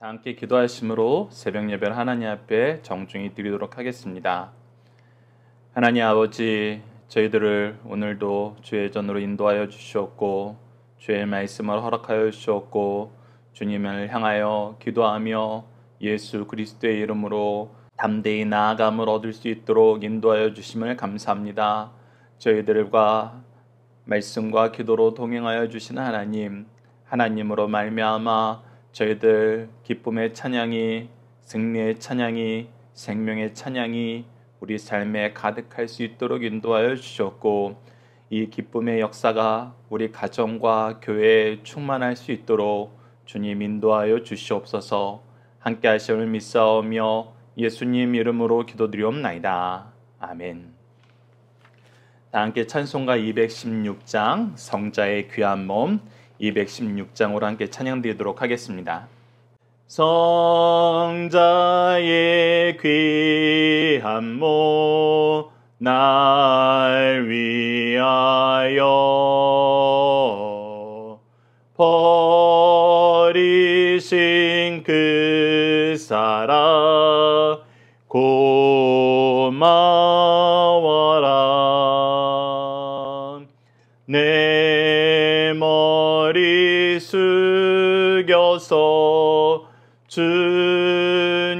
다 함께 기도하심으로 새벽 예배를 하나님 앞에 정중히 드리도록 하겠습니다. 하나님 아버지, 저희들을 오늘도 주의 전으로 인도하여 주시옵고 주의 말씀을 허락하여 주시옵고 주님을 향하여 기도하며 예수 그리스도의 이름으로 담대히 나아감을 얻을 수 있도록 인도하여 주심을 감사합니다. 저희들과 말씀과 기도로 동행하여 주시는 하나님으로 말미암아 저희들 기쁨의 찬양이, 승리의 찬양이, 생명의 찬양이 우리 삶에 가득할 수 있도록 인도하여 주셨고, 이 기쁨의 역사가 우리 가정과 교회에 충만할 수 있도록 주님 인도하여 주시옵소서. 함께 하심을 믿사오며 예수님 이름으로 기도드리옵나이다. 아멘. 다 함께 찬송가 216장 성자의 귀한 몸 216장으로 함께 찬양드리도록 하겠습니다. 성자의 귀한 몸 날 위하여 버리신 그 사랑 고마워라. 내 머리 숙여서 주님께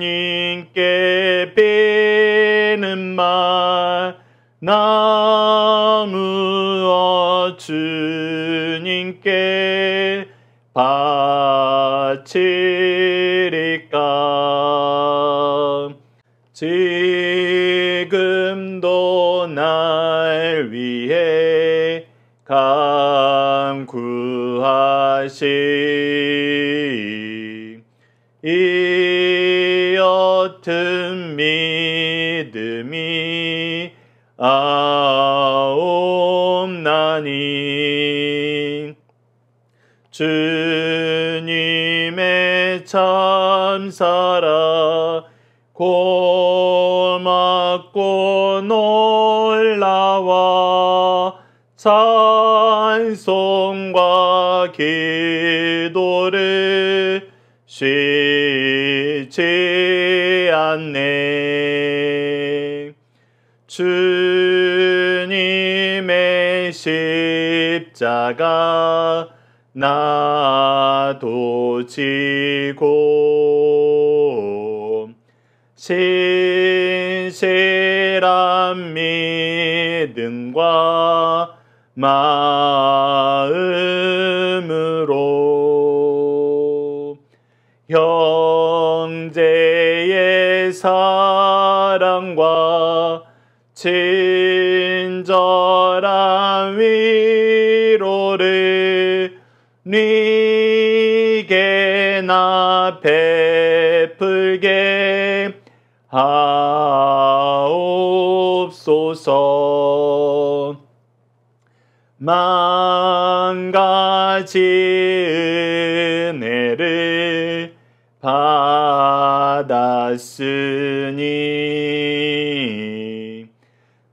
비는 말 나누어 주님께 바치리까. 지금도 날 위해 간구하시 이 옅은 믿음이 아옵나니. 주님의 참사랑 고맙고 놀라워 찬송과 기도를 쉬지 않네. 주님의 십자가 나도 지고 신실한 믿음과 마음으로 형제의 사랑과 친절한 위로를 네게 나 베풀게 하옵소서. 만 가지 은혜를 받았으니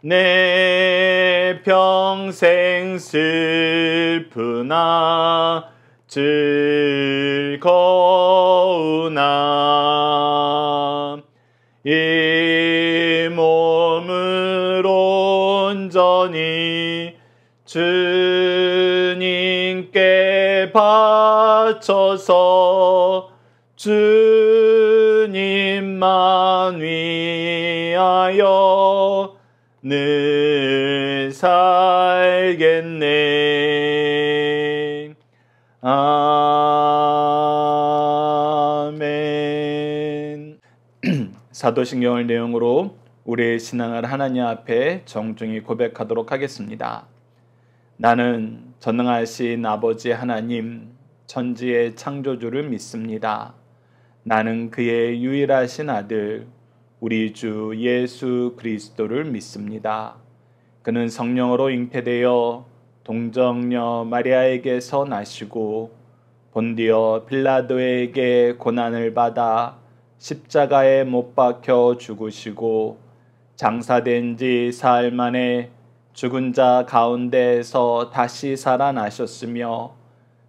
내 평생 슬프나 즐거우나 이 몸을 온전히 주님께 바쳐서 주님만 위하여 늘 살겠네. 아멘. 사도신경을 내용으로 우리의 신앙을 하나님 앞에 정중히 고백하도록 하겠습니다. 나는 전능하신 아버지 하나님, 천지의 창조주를 믿습니다. 나는 그의 유일하신 아들, 우리 주 예수 그리스도를 믿습니다. 그는 성령으로 잉태되어 동정녀 마리아에게서 나시고 본디오 빌라도에게 고난을 받아 십자가에 못 박혀 죽으시고 장사된 지 사흘 만에 죽은 자 가운데에서 다시 살아나셨으며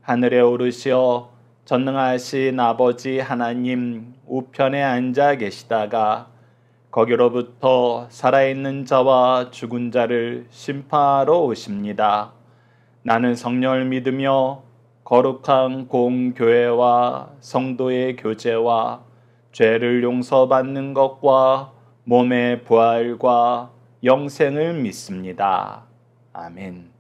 하늘에 오르시어 전능하신 아버지 하나님 우편에 앉아 계시다가 거기로부터 살아있는 자와 죽은 자를 심판하러 오십니다. 나는 성령을 믿으며 거룩한 공교회와 성도의 교제와 죄를 용서받는 것과 몸의 부활과 영생을 믿습니다. 아멘.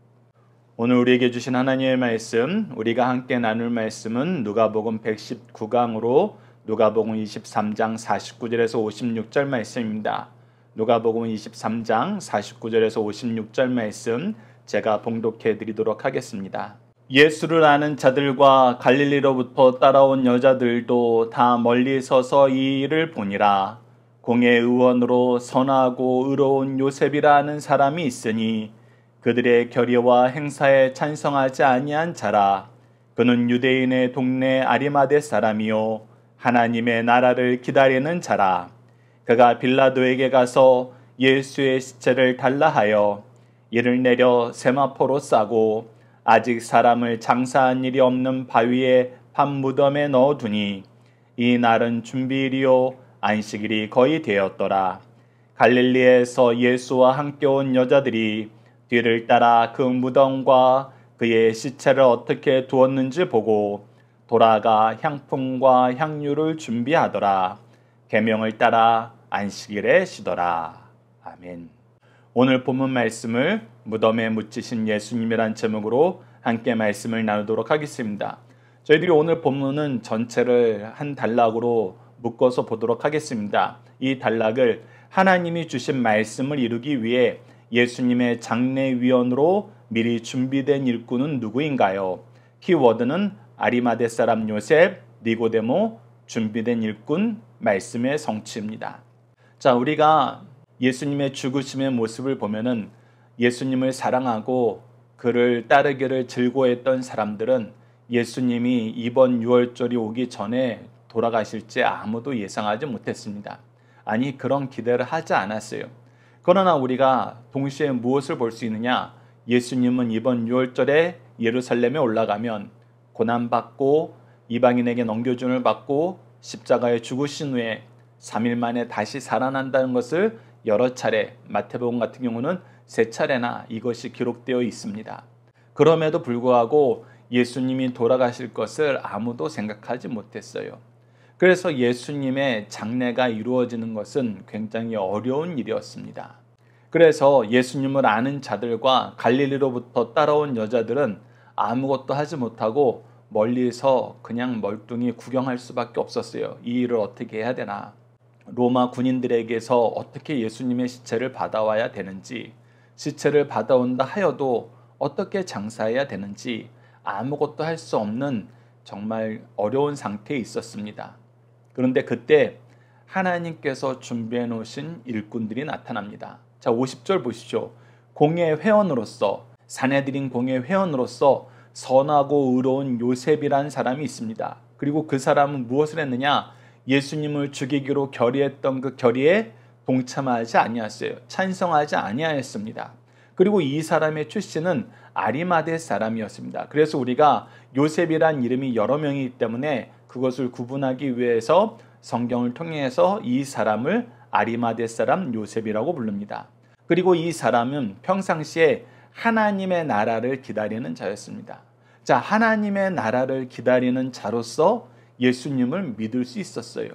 오늘 우리에게 주신 하나님의 말씀, 우리가 함께 나눌 말씀은 누가복음 119강으로 누가복음 23장 49절에서 56절 말씀입니다. 누가복음 23장 49절에서 56절 말씀 제가 봉독해 드리도록 하겠습니다. 예수를 아는 자들과 갈릴리로부터 따라온 여자들도 다 멀리 서서 이 일을 보니라. 공의 의원으로 선하고 의로운 요셉이라 하는 사람이 있으니 그들의 결의와 행사에 찬성하지 아니한 자라. 그는 유대인의 동네 아리마대 사람이요 하나님의 나라를 기다리는 자라. 그가 빌라도에게 가서 예수의 시체를 달라 하여 이를 내려 세마포로 싸고 아직 사람을 장사한 일이 없는 바위에 밤무덤에 넣어두니 이 날은 준비일이요 안식일이 거의 되었더라. 갈릴리에서 예수와 함께 온 여자들이 뒤를 따라 그 무덤과 그의 시체를 어떻게 두었는지 보고 돌아가 향품과 향유를 준비하더라. 계명을 따라 안식일에 쉬더라. 아멘. 오늘 본문 말씀을 무덤에 묻히신 예수님이란 제목으로 함께 말씀을 나누도록 하겠습니다. 저희들이 오늘 본문은 전체를 한 단락으로 묶어서 보도록 하겠습니다. 이 단락을 하나님이 주신 말씀을 이루기 위해 예수님의 장례위원으로 미리 준비된 일꾼은 누구인가요? 키워드는 아리마대 사람 요셉, 니고데모, 준비된 일꾼, 말씀의 성취입니다. 자, 우리가 예수님의 죽으심의 모습을 보면은 예수님을 사랑하고 그를 따르기를 즐거워했던 사람들은 예수님이 이번 유월절이 오기 전에 돌아가실지 아무도 예상하지 못했습니다. 아니, 그런 기대를 하지 않았어요. 그러나 우리가 동시에 무엇을 볼 수 있느냐? 예수님은 이번 유월절에 예루살렘에 올라가면 고난받고 이방인에게 넘겨줌을 받고 십자가에 죽으신 후에 3일 만에 다시 살아난다는 것을 여러 차례, 마태복음 같은 경우는 3차례나 이것이 기록되어 있습니다. 그럼에도 불구하고 예수님이 돌아가실 것을 아무도 생각하지 못했어요. 그래서 예수님의 장례가 이루어지는 것은 굉장히 어려운 일이었습니다. 그래서 예수님을 아는 자들과 갈릴리로부터 따라온 여자들은 아무것도 하지 못하고 멀리서 그냥 멀뚱히 구경할 수밖에 없었어요. 이 일을 어떻게 해야 되나? 로마 군인들에게서 어떻게 예수님의 시체를 받아와야 되는지, 시체를 받아온다 하여도 어떻게 장사해야 되는지 아무것도 할 수 없는 정말 어려운 상태에 있었습니다. 그런데 그때 하나님께서 준비해 놓으신 일꾼들이 나타납니다. 자, 50절 보시죠. 공의 회원으로서, 산헤드린 공의 회원으로서 선하고 의로운 요셉이라는 사람이 있습니다. 그리고 그 사람은 무엇을 했느냐? 예수님을 죽이기로 결의했던 그 결의에 동참하지 아니했어요. 찬성하지 아니하였습니다. 그리고 이 사람의 출신은 아리마대 사람이었습니다. 그래서 우리가 요셉이란 이름이 여러 명이기 때문에 그것을 구분하기 위해서 성경을 통해서 이 사람을 아리마대 사람 요셉이라고 부릅니다. 그리고 이 사람은 평상시에 하나님의 나라를 기다리는 자였습니다. 자, 하나님의 나라를 기다리는 자로서 예수님을 믿을 수 있었어요.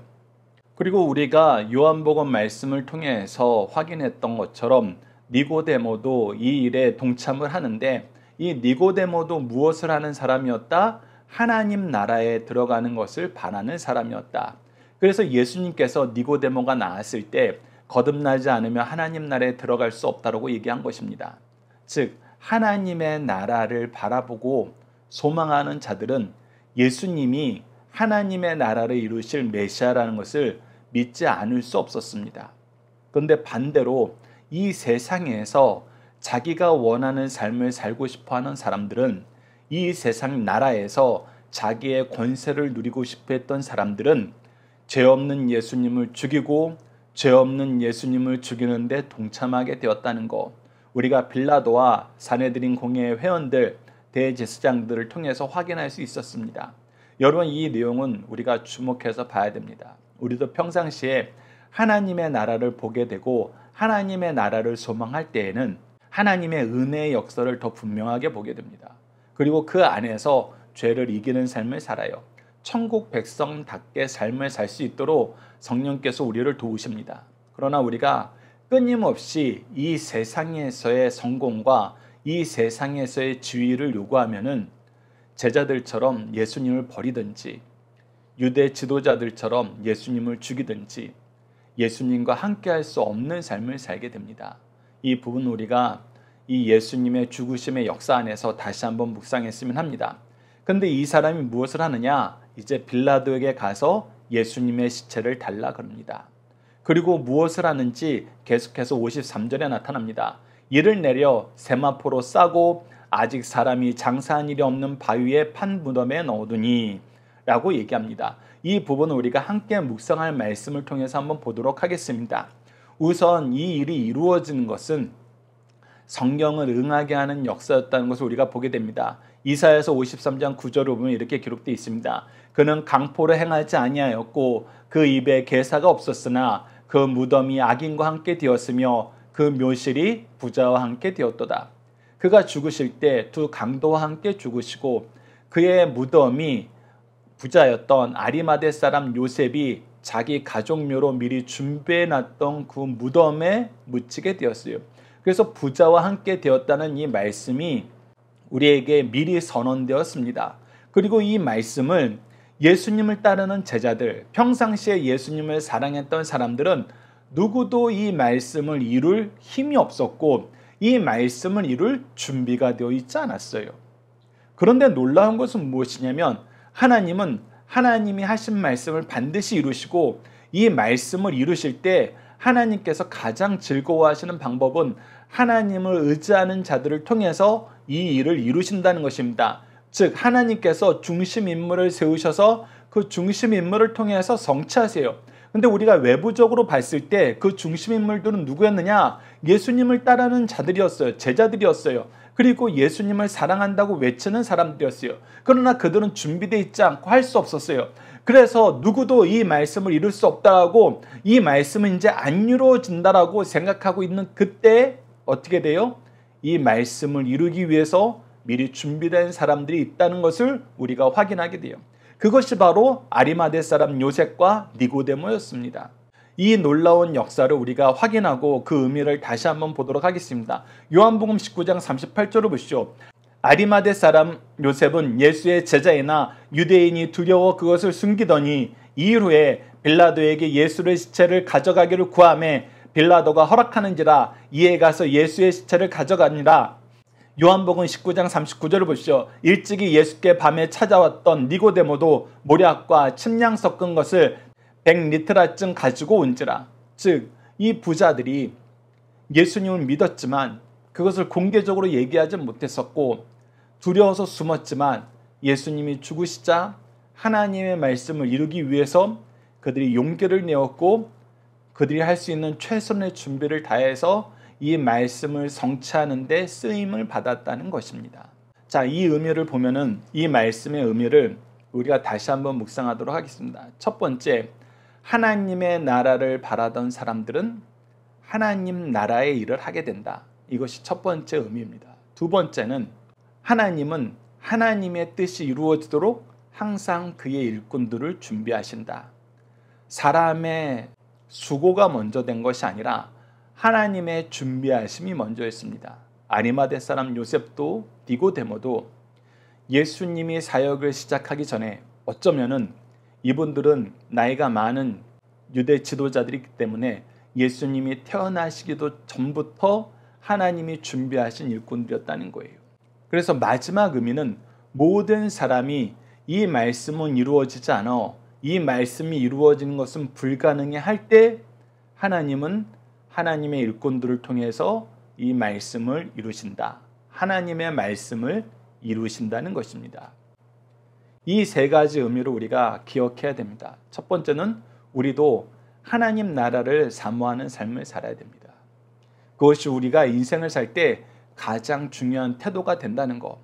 그리고 우리가 요한복음 말씀을 통해서 확인했던 것처럼 니고데모도 이 일에 동참을 하는데 이 니고데모도 무엇을 하는 사람이었다? 하나님 나라에 들어가는 것을 바라는 사람이었다. 그래서 예수님께서 니고데모가 나왔을 때 거듭나지 않으면 하나님 나라에 들어갈 수 없다고 얘기한 것입니다. 즉 하나님의 나라를 바라보고 소망하는 자들은 예수님이 하나님의 나라를 이루실 메시아라는 것을 믿지 않을 수 없었습니다. 그런데 반대로 이 세상에서 자기가 원하는 삶을 살고 싶어하는 사람들은, 이 세상 나라에서 자기의 권세를 누리고 싶어 했던 사람들은 죄 없는 예수님을 죽이고 죄 없는 예수님을 죽이는데 동참하게 되었다는 것, 우리가 빌라도와 산헤드린 공회의 회원들, 대제사장들을 통해서 확인할 수 있었습니다. 여러분, 이 내용은 우리가 주목해서 봐야 됩니다. 우리도 평상시에 하나님의 나라를 보게 되고 하나님의 나라를 소망할 때에는 하나님의 은혜의 역사를 더 분명하게 보게 됩니다. 그리고 그 안에서 죄를 이기는 삶을 살아요. 천국 백성답게 삶을 살 수 있도록 성령께서 우리를 도우십니다. 그러나 우리가 끊임없이 이 세상에서의 성공과 이 세상에서의 지위를 요구하면은 제자들처럼 예수님을 버리든지 유대 지도자들처럼 예수님을 죽이든지 예수님과 함께할 수 없는 삶을 살게 됩니다. 이 부분 우리가 이 예수님의 죽으심의 역사 안에서 다시 한번 묵상했으면 합니다. 근데 이 사람이 무엇을 하느냐? 이제 빌라도에게 가서 예수님의 시체를 달라 그럽니다. 그리고 무엇을 하는지 계속해서 53절에 나타납니다. 이를 내려 세마포로 싸고 아직 사람이 장사한 일이 없는 바위의 판 무덤에 넣어두니 라고 얘기합니다. 이 부분은 우리가 함께 묵상할 말씀을 통해서 한번 보도록 하겠습니다. 우선 이 일이 이루어지는 것은 성경을 응하게 하는 역사였다는 것을 우리가 보게 됩니다. 이사야서 53장 9절을 보면 이렇게 기록되어 있습니다. 그는 강포를 행하지 아니하였고 그 입에 괴사가 없었으나 그 무덤이 악인과 함께 되었으며 그 묘실이 부자와 함께 되었도다. 그가 죽으실 때 두 강도와 함께 죽으시고 그의 무덤이 부자였던 아리마대 사람 요셉이 자기 가족묘로 미리 준비해놨던 그 무덤에 묻히게 되었어요. 그래서 부자와 함께 되었다는 이 말씀이 우리에게 미리 선언되었습니다. 그리고 이 말씀을 예수님을 따르는 제자들, 평상시에 예수님을 사랑했던 사람들은 누구도 이 말씀을 이룰 힘이 없었고 이 말씀을 이룰 준비가 되어 있지 않았어요. 그런데 놀라운 것은 무엇이냐면 하나님은 하나님이 하신 말씀을 반드시 이루시고 이 말씀을 이루실 때 하나님께서 가장 즐거워하시는 방법은 하나님을 의지하는 자들을 통해서 이 일을 이루신다는 것입니다. 즉 하나님께서 중심 인물을 세우셔서 그 중심 인물을 통해서 성취하세요. 근데 우리가 외부적으로 봤을 때 그 중심 인물들은 누구였느냐? 예수님을 따르는 자들이었어요. 제자들이었어요. 그리고 예수님을 사랑한다고 외치는 사람들이었어요. 그러나 그들은 준비되어 있지 않고 할 수 없었어요. 그래서 누구도 이 말씀을 이룰 수 없다고, 이 말씀은 이제 안 이루어진다라고 생각하고 있는 그때 어떻게 돼요? 이 말씀을 이루기 위해서 미리 준비된 사람들이 있다는 것을 우리가 확인하게 돼요. 그것이 바로 아리마대 사람 요셉과 니고데모였습니다. 이 놀라운 역사를 우리가 확인하고 그 의미를 다시 한번 보도록 하겠습니다. 요한복음 19장 38절을 보시죠. 아리마대 사람 요셉은 예수의 제자이나 유대인이 두려워 그것을 숨기더니 2일 후에 빌라도에게 예수의 시체를 가져가기를 구하매 빌라도가 허락하는지라 이에 가서 예수의 시체를 가져가니라. 요한복음 19장 39절을 보시죠. 일찍이 예수께 밤에 찾아왔던 니고데모도 모략과 침량 섞은 것을 100리트라쯤 가지고 온지라. 즉 이 부자들이 예수님을 믿었지만 그것을 공개적으로 얘기하지 못했었고 두려워서 숨었지만 예수님이 죽으시자 하나님의 말씀을 이루기 위해서 그들이 용기를 내었고 그들이 할 수 있는 최선의 준비를 다해서 이 말씀을 성취하는 데 쓰임을 받았다는 것입니다. 자, 이 의미를 보면은 이 말씀의 의미를 우리가 다시 한번 묵상하도록 하겠습니다. 첫 번째, 하나님의 나라를 바라던 사람들은 하나님 나라의 일을 하게 된다. 이것이 첫 번째 의미입니다. 두 번째는 하나님은 하나님의 뜻이 이루어지도록 항상 그의 일꾼들을 준비하신다. 사람의 수고가 먼저 된 것이 아니라 하나님의 준비하심이 먼저였습니다. 아리마대 사람 요셉도 니고데모도 예수님이 사역을 시작하기 전에 어쩌면은 이분들은 나이가 많은 유대 지도자들이기 때문에 예수님이 태어나시기도 전부터 하나님이 준비하신 일꾼들이었다는 거예요. 그래서 마지막 의미는 모든 사람이 이 말씀은 이루어지지 않아, 이 말씀이 이루어지는 것은 불가능해 할 때 하나님은 하나님의 일꾼들을 통해서 이 말씀을 이루신다. 하나님의 말씀을 이루신다는 것입니다. 이 세 가지 의미를 우리가 기억해야 됩니다. 첫 번째는 우리도 하나님 나라를 사모하는 삶을 살아야 됩니다. 그것이 우리가 인생을 살 때 가장 중요한 태도가 된다는 것.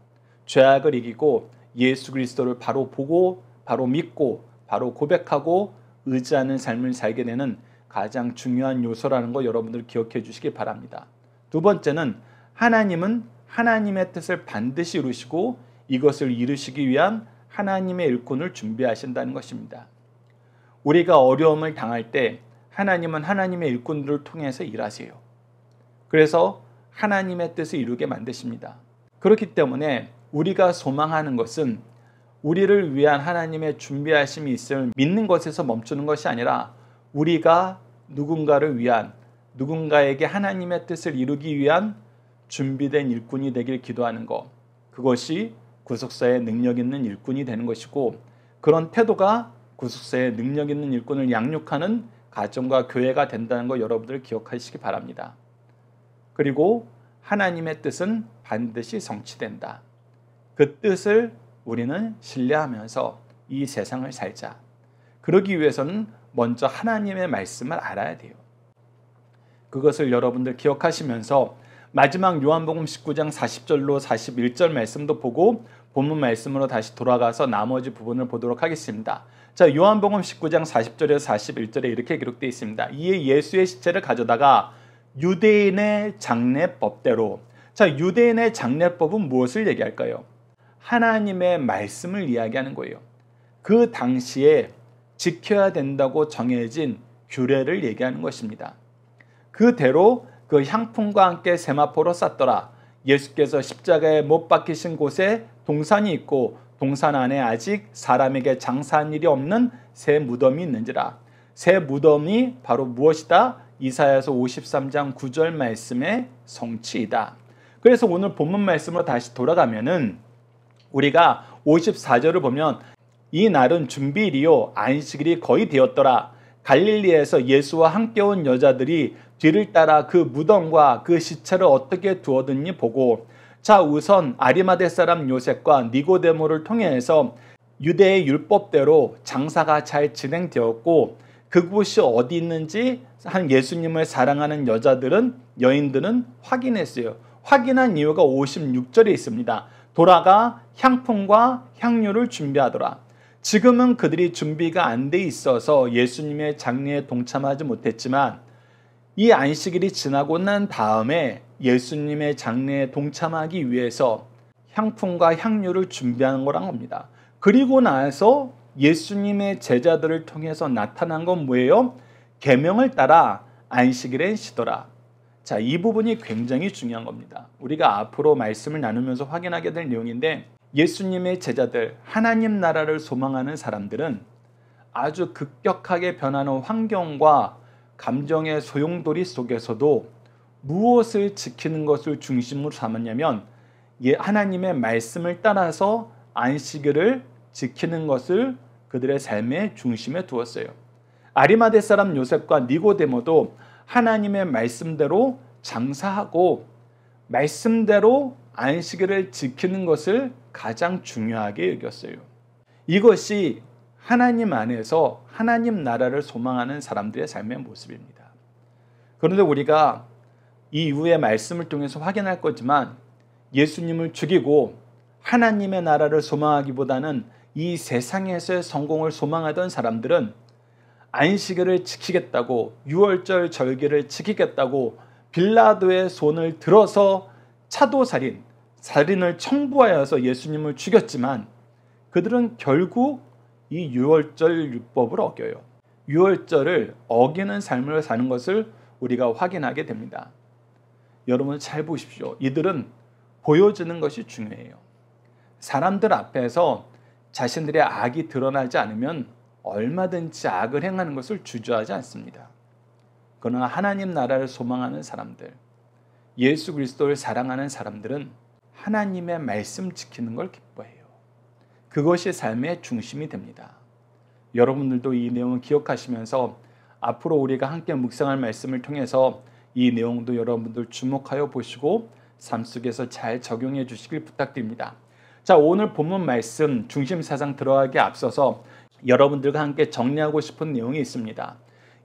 죄악을 이기고 예수 그리스도를 바로 보고 바로 믿고 바로 고백하고 의지하는 삶을 살게 되는 가장 중요한 요소라는 거 여러분들 기억해 주시기 바랍니다. 두 번째는 하나님은 하나님의 뜻을 반드시 이루시고 이것을 이루시기 위한 하나님의 일꾼을 준비하신다는 것입니다. 우리가 어려움을 당할 때 하나님은 하나님의 일꾼들을 통해서 일하세요. 그래서 하나님의 뜻을 이루게 만드십니다. 그렇기 때문에 우리가 소망하는 것은 우리를 위한 하나님의 준비하심이 있음을 믿는 것에서 멈추는 것이 아니라 우리가 누군가를 위한, 누군가에게 하나님의 뜻을 이루기 위한 준비된 일꾼이 되길 기도하는 것, 그것이 구속사의 능력 있는 일꾼이 되는 것이고, 그런 태도가 구속사의 능력 있는 일꾼을 양육하는 가정과 교회가 된다는 것 여러분들 기억하시기 바랍니다. 그리고 하나님의 뜻은 반드시 성취된다. 그 뜻을 우리는 신뢰하면서 이 세상을 살자. 그러기 위해서는 먼저 하나님의 말씀을 알아야 돼요. 그것을 여러분들 기억하시면서 마지막 요한복음 19장 40절로 41절 말씀도 보고 본문 말씀으로 다시 돌아가서 나머지 부분을 보도록 하겠습니다. 자, 요한복음 19장 40절에서 41절에 이렇게 기록되어 있습니다. 이에 예수의 시체를 가져다가 유대인의 장례법대로, 자, 유대인의 장례법은 무엇을 얘기할까요? 하나님의 말씀을 이야기하는 거예요. 그 당시에 지켜야 된다고 정해진 규례를 얘기하는 것입니다. 그대로 그 향품과 함께 세마포로 쌌더라. 예수께서 십자가에 못 박히신 곳에 동산이 있고 동산 안에 아직 사람에게 장사한 일이 없는 새 무덤이 있는지라. 새 무덤이 바로 무엇이다? 이사야서 53장 9절 말씀의 성취이다. 그래서 오늘 본문 말씀으로 다시 돌아가면은 우리가 54절을 보면 이 날은 준비일이요 안식일이 거의 되었더라. 갈릴리에서 예수와 함께 온 여자들이 뒤를 따라 그 무덤과 그 시체를 어떻게 두었느니 보고, 자, 우선 아리마대 사람 요셉과 니고데모를 통해서 유대의 율법대로 장사가 잘 진행되었고 그곳이 어디 있는지 한 예수님을 사랑하는 여인들은 확인했어요. 확인한 이유가 56절에 있습니다. 돌아가 향품과 향료를 준비하더라. 지금은 그들이 준비가 안 돼 있어서 예수님의 장례에 동참하지 못했지만 이 안식일이 지나고 난 다음에 예수님의 장례에 동참하기 위해서 향품과 향료를 준비하는 거란 겁니다. 그리고 나서 예수님의 제자들을 통해서 나타난 건 뭐예요? 계명을 따라 안식일엔 쉬더라. 자, 이 부분이 굉장히 중요한 겁니다. 우리가 앞으로 말씀을 나누면서 확인하게 될 내용인데, 예수님의 제자들, 하나님 나라를 소망하는 사람들은 아주 급격하게 변하는 환경과 감정의 소용돌이 속에서도 무엇을 지키는 것을 중심으로 삼았냐면 하나님의 말씀을 따라서 안식일을 지키는 것을 그들의 삶의 중심에 두었어요. 아리마대 사람 요셉과 니고데모도 하나님의 말씀대로 장사하고 말씀대로 안식일을 지키는 것을 가장 중요하게 여겼어요. 이것이 하나님 안에서 하나님 나라를 소망하는 사람들의 삶의 모습입니다. 그런데 우리가 이 이후의 말씀을 통해서 확인할 거지만 예수님을 죽이고 하나님의 나라를 소망하기보다는 이 세상에서의 성공을 소망하던 사람들은 안식일을 지키겠다고, 유월절 절기를 지키겠다고 빌라도의 손을 들어서 살인을 청부하여서 예수님을 죽였지만 그들은 결국 이 유월절 율법을 어겨요. 유월절을 어기는 삶을 사는 것을 우리가 확인하게 됩니다. 여러분 잘 보십시오. 이들은 보여지는 것이 중요해요. 사람들 앞에서 자신들의 악이 드러나지 않으면 얼마든지 악을 행하는 것을 주저하지 않습니다. 그러나 하나님 나라를 소망하는 사람들, 예수 그리스도를 사랑하는 사람들은 하나님의 말씀 지키는 걸 기뻐해요. 그것이 삶의 중심이 됩니다. 여러분들도 이 내용을 기억하시면서 앞으로 우리가 함께 묵상할 말씀을 통해서 이 내용도 여러분들 주목하여 보시고 삶 속에서 잘 적용해 주시길 부탁드립니다. 자, 오늘 본문 말씀 중심 사상 들어가기 앞서서 여러분들과 함께 정리하고 싶은 내용이 있습니다.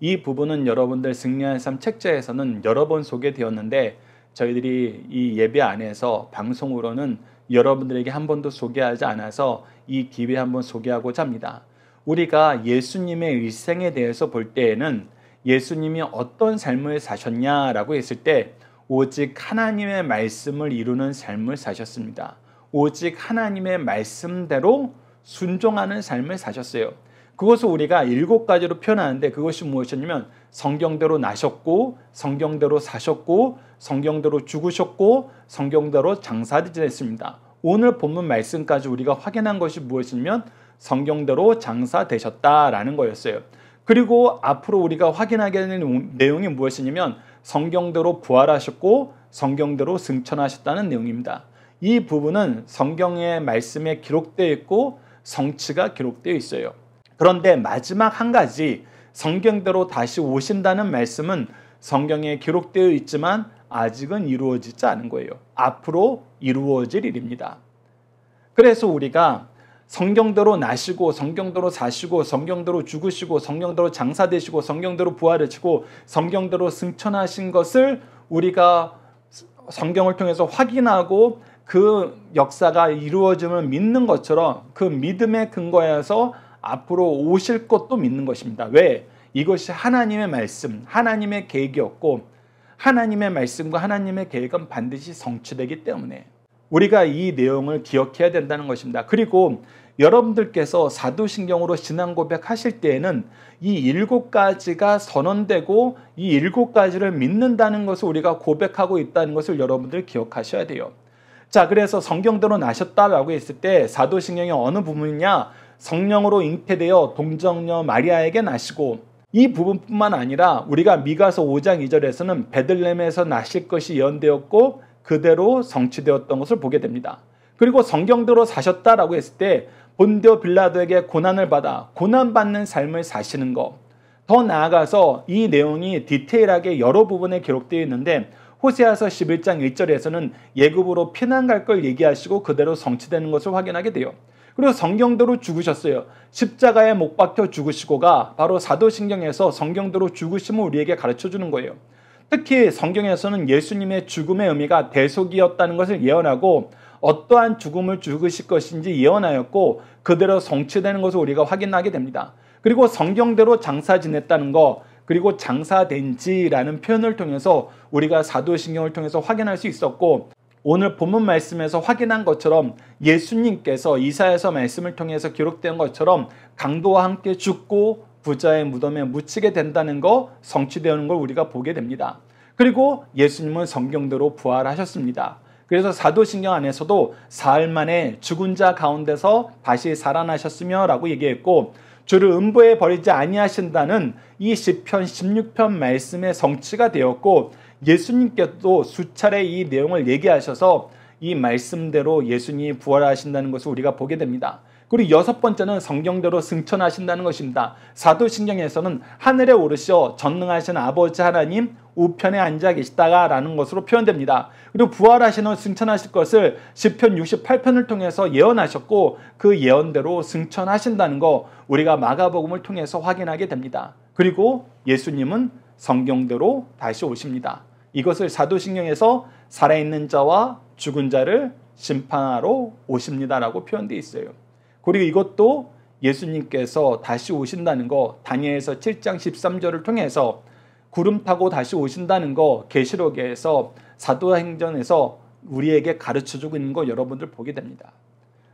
이 부분은 여러분들 승리하는 삶 책자에서는 여러 번 소개되었는데 저희들이 이 예배 안에서 방송으로는 여러분들에게 한 번도 소개하지 않아서 이 기회에 한번 소개하고자 합니다. 우리가 예수님의 일생에 대해서 볼 때에는 예수님이 어떤 삶을 사셨냐라고 했을 때 오직 하나님의 말씀을 이루는 삶을 사셨습니다. 오직 하나님의 말씀대로 순종하는 삶을 사셨어요. 그것을 우리가 7가지로 표현하는데 그것이 무엇이냐면 성경대로 나셨고 성경대로 사셨고 성경대로 죽으셨고 성경대로 장사를 지냈습니다. 오늘 본문 말씀까지 우리가 확인한 것이 무엇이냐면 성경대로 장사되셨다라는 거였어요. 그리고 앞으로 우리가 확인하게 되는 내용이 무엇이냐면 성경대로 부활하셨고 성경대로 승천하셨다는 내용입니다. 이 부분은 성경의 말씀에 기록되어 있고 성취가 기록되어 있어요. 그런데 마지막 한 가지 성경대로 다시 오신다는 말씀은 성경에 기록되어 있지만 아직은 이루어지지 않은 거예요. 앞으로 이루어질 일입니다. 그래서 우리가 성경대로 나시고 성경대로 사시고 성경대로 죽으시고 성경대로 장사되시고 성경대로 부활하시고 성경대로 승천하신 것을 우리가 성경을 통해서 확인하고 그 역사가 이루어짐을 믿는 것처럼 그 믿음에 근거해서 앞으로 오실 것도 믿는 것입니다. 왜? 이것이 하나님의 말씀, 하나님의 계획이었고 하나님의 말씀과 하나님의 계획은 반드시 성취되기 때문에 우리가 이 내용을 기억해야 된다는 것입니다. 그리고 여러분들께서 사도신경으로 신앙 고백하실 때에는 이 7가지가 선언되고 이 7가지를 믿는다는 것을 우리가 고백하고 있다는 것을 여러분들 기억하셔야 돼요. 자, 그래서 성경대로 나셨다라고 했을 때 사도신경의 어느 부분이냐? 성령으로 잉태되어 동정녀 마리아에게 나시고 이 부분뿐만 아니라 우리가 미가서 5장 2절에서는 베들레헴에서 나실 것이 예언되었고 그대로 성취되었던 것을 보게 됩니다. 그리고 성경대로 사셨다라고 했을 때 본디오 빌라도에게 고난을 받아 고난받는 삶을 사시는 것. 더 나아가서 이 내용이 디테일하게 여러 부분에 기록되어 있는데 호세아서 11장 1절에서는 예굽으로 피난 갈 걸 얘기하시고 그대로 성취되는 것을 확인하게 돼요. 그리고 성경대로 죽으셨어요. 십자가에 못 박혀 죽으시고가 바로 사도신경에서 성경대로 죽으심을 우리에게 가르쳐주는 거예요. 특히 성경에서는 예수님의 죽음의 의미가 대속이었다는 것을 예언하고 어떠한 죽음을 죽으실 것인지 예언하였고 그대로 성취되는 것을 우리가 확인하게 됩니다. 그리고 성경대로 장사 지냈다는 것 그리고 장사된지라는 표현을 통해서 우리가 사도신경을 통해서 확인할 수 있었고 오늘 본문 말씀에서 확인한 것처럼 예수님께서 이사야서 말씀을 통해서 기록된 것처럼 강도와 함께 죽고 부자의 무덤에 묻히게 된다는 거 성취되는 걸 우리가 보게 됩니다. 그리고 예수님은 성경대로 부활하셨습니다. 그래서 사도신경 안에서도 사흘 만에 죽은 자 가운데서 다시 살아나셨으며 라고 얘기했고 주를 음부에 버리지 아니하신다는 이 시편 16편 말씀의 성취가 되었고 예수님께도 수차례 이 내용을 얘기하셔서 이 말씀대로 예수님이 부활하신다는 것을 우리가 보게 됩니다. 그리고 6번째는 성경대로 승천하신다는 것입니다. 사도신경에서는 하늘에 오르셔 전능하신 아버지 하나님 우편에 앉아 계시다가 라는 것으로 표현됩니다. 그리고 부활하시는 승천하실 것을 시편 68편을 통해서 예언하셨고 그 예언대로 승천하신다는 거 우리가 마가복음을 통해서 확인하게 됩니다. 그리고 예수님은 성경대로 다시 오십니다. 이것을 사도신경에서 살아있는 자와 죽은 자를 심판하러 오십니다라고 표현되어 있어요. 그리고 이것도 예수님께서 다시 오신다는 거 다니엘서 7장 13절을 통해서 구름 타고 다시 오신다는 거 계시록에서 사도행전에서 우리에게 가르쳐주고 있는 거 여러분들 보게 됩니다.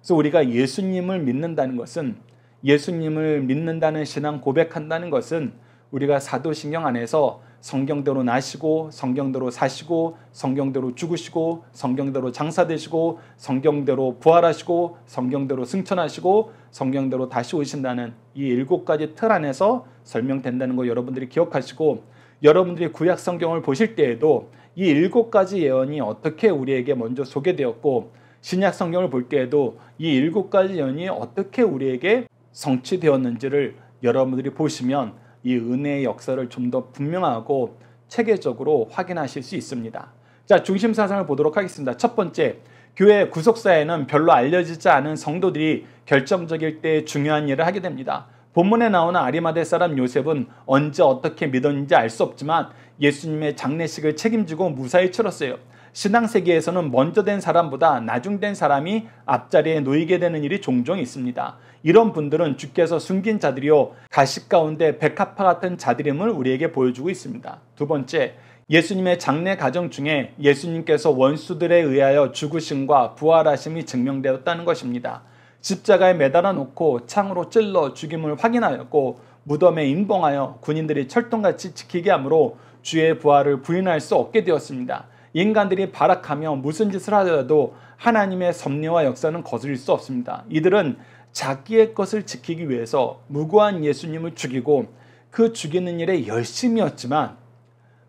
그래서 우리가 예수님을 믿는다는 것은 예수님을 믿는다는 신앙 고백한다는 것은 우리가 사도신경 안에서 성경대로 나시고 성경대로 사시고 성경대로 죽으시고 성경대로 장사되시고 성경대로 부활하시고 성경대로 승천하시고 성경대로 다시 오신다는 이 7가지 틀 안에서 설명된다는 거 여러분들이 기억하시고 여러분들이 구약 성경을 보실 때에도 이 7가지 예언이 어떻게 우리에게 먼저 소개되었고 신약 성경을 볼 때에도 이 7가지 예언이 어떻게 우리에게 성취되었는지를 여러분들이 보시면 이 은혜의 역사를 좀 더 분명하고 체계적으로 확인하실 수 있습니다. 자, 중심 사상을 보도록 하겠습니다. 첫 번째, 교회 구속사에는 별로 알려지지 않은 성도들이 결정적일 때 중요한 일을 하게 됩니다. 본문에 나오는 아리마대 사람 요셉은 언제 어떻게 믿었는지 알 수 없지만 예수님의 장례식을 책임지고 무사히 치렀어요. 신앙세계에서는 먼저 된 사람보다 나중된 사람이 앞자리에 놓이게 되는 일이 종종 있습니다. 이런 분들은 주께서 숨긴 자들이요 가시 가운데 백합화 같은 자들임을 우리에게 보여주고 있습니다. 두 번째, 예수님의 장례 과정 중에 예수님께서 원수들에 의하여 죽으심과 부활하심이 증명되었다는 것입니다. 십자가에 매달아 놓고 창으로 찔러 죽임을 확인하였고 무덤에 임봉하여 군인들이 철통같이 지키게 하므로 주의 부활을 부인할 수 없게 되었습니다. 인간들이 발악하며 무슨 짓을 하더라도 하나님의 섭리와 역사는 거스릴 수 없습니다. 이들은 자기의 것을 지키기 위해서 무고한 예수님을 죽이고 그 죽이는 일에 열심이었지만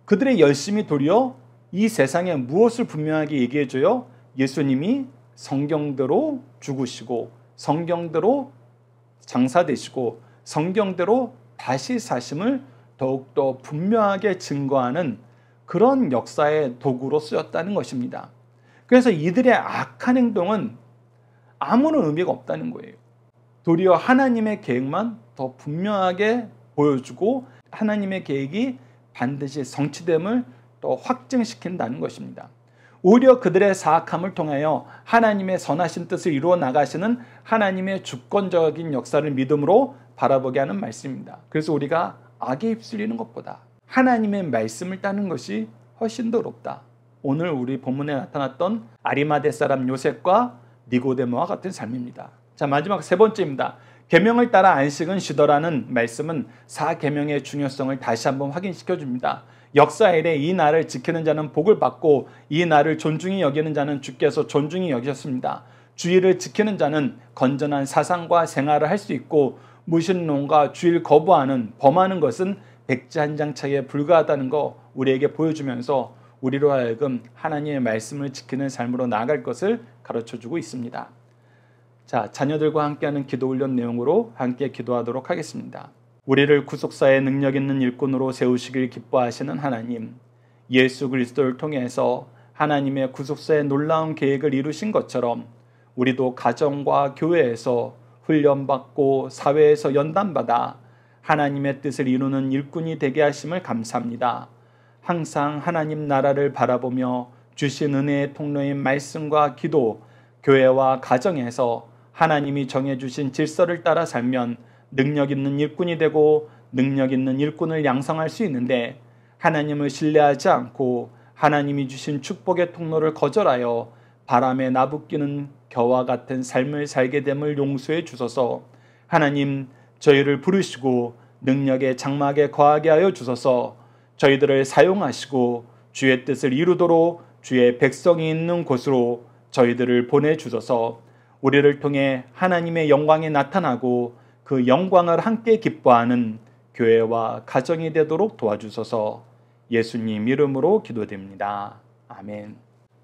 그들의 열심이 도리어 이 세상에 무엇을 분명하게 얘기해줘요? 예수님이 성경대로 죽으시고 성경대로 장사되시고 성경대로 다시 사심을 더욱더 분명하게 증거하는 그런 역사의 도구로 쓰였다는 것입니다. 그래서 이들의 악한 행동은 아무런 의미가 없다는 거예요. 도리어 하나님의 계획만 더 분명하게 보여주고 하나님의 계획이 반드시 성취됨을 또 확증시킨다는 것입니다. 오히려 그들의 사악함을 통하여 하나님의 선하신 뜻을 이루어 나가시는 하나님의 주권적인 역사를 믿음으로 바라보게 하는 말씀입니다. 그래서 우리가 악에 휩쓸리는 것보다 하나님의 말씀을 따는 것이 훨씬 더 어렵다. 오늘 우리 본문에 나타났던 아리마대 사람 요셉과 니고데모와 같은 삶입니다. 자, 마지막 세 번째입니다. 계명을 따라 안식은 쉬더라는 말씀은 4계명의 중요성을 다시 한번 확인시켜 줍니다. 역사 이래 이 날을 지키는 자는 복을 받고 이 날을 존중히 여기는 자는 주께서 존중히 여기셨습니다. 주일을 지키는 자는 건전한 사상과 생활을 할 수 있고 무신론과 주일 거부하는 범하는 것은 백지 한 장 차이에 불과하다는 거 우리에게 보여주면서 우리로 하여금 하나님의 말씀을 지키는 삶으로 나아갈 것을 가르쳐주고 있습니다. 자, 자녀들과 함께하는 기도 훈련 내용으로 함께 기도하도록 하겠습니다. 우리를 구속사의 능력 있는 일꾼으로 세우시길 기뻐하시는 하나님, 예수 그리스도를 통해서 하나님의 구속사의 놀라운 계획을 이루신 것처럼 우리도 가정과 교회에서 훈련받고 사회에서 연단받아 하나님의 뜻을 이루는 일꾼이 되게 하심을 감사합니다. 항상 하나님 나라를 바라보며 주신 은혜의 통로인 말씀과 기도, 교회와 가정에서 하나님이 정해주신 질서를 따라 살면 능력 있는 일꾼이 되고 능력 있는 일꾼을 양성할 수 있는데 하나님을 신뢰하지 않고 하나님이 주신 축복의 통로를 거절하여 바람에 나부끼는 겨와 같은 삶을 살게 됨을 용서해 주소서. 하나님, 저희를 부르시고 능력의 장막에 거하게 하여 주소서. 저희들을 사용하시고 주의 뜻을 이루도록 주의 백성이 있는 곳으로 저희들을 보내주소서. 우리를 통해 하나님의 영광이 나타나고 그 영광을 함께 기뻐하는 교회와 가정이 되도록 도와주소서. 예수님 이름으로 기도드립니다. 아멘.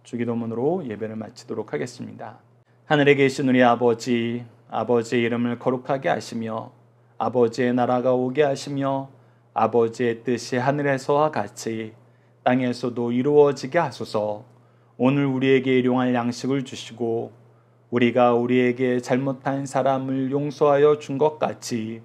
주기도문으로 예배를 마치도록 하겠습니다. 하늘에 계신 우리 아버지, 아버지의 이름을 거룩하게 하시며 아버지의 나라가 오게 하시며 아버지의 뜻이 하늘에서와 같이 땅에서도 이루어지게 하소서. 오늘 우리에게 일용할 양식을 주시고 우리가 우리에게 잘못한 사람을 용서하여 준 것 같이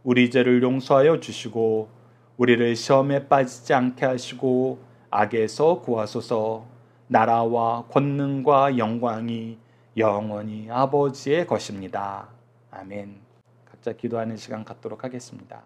우리 죄를 용서하여 주시고 우리를 시험에 빠지지 않게 하시고 악에서 구하소서. 나라와 권능과 영광이 영원히 아버지의 것입니다. 아멘. 각자 기도하는 시간 갖도록 하겠습니다.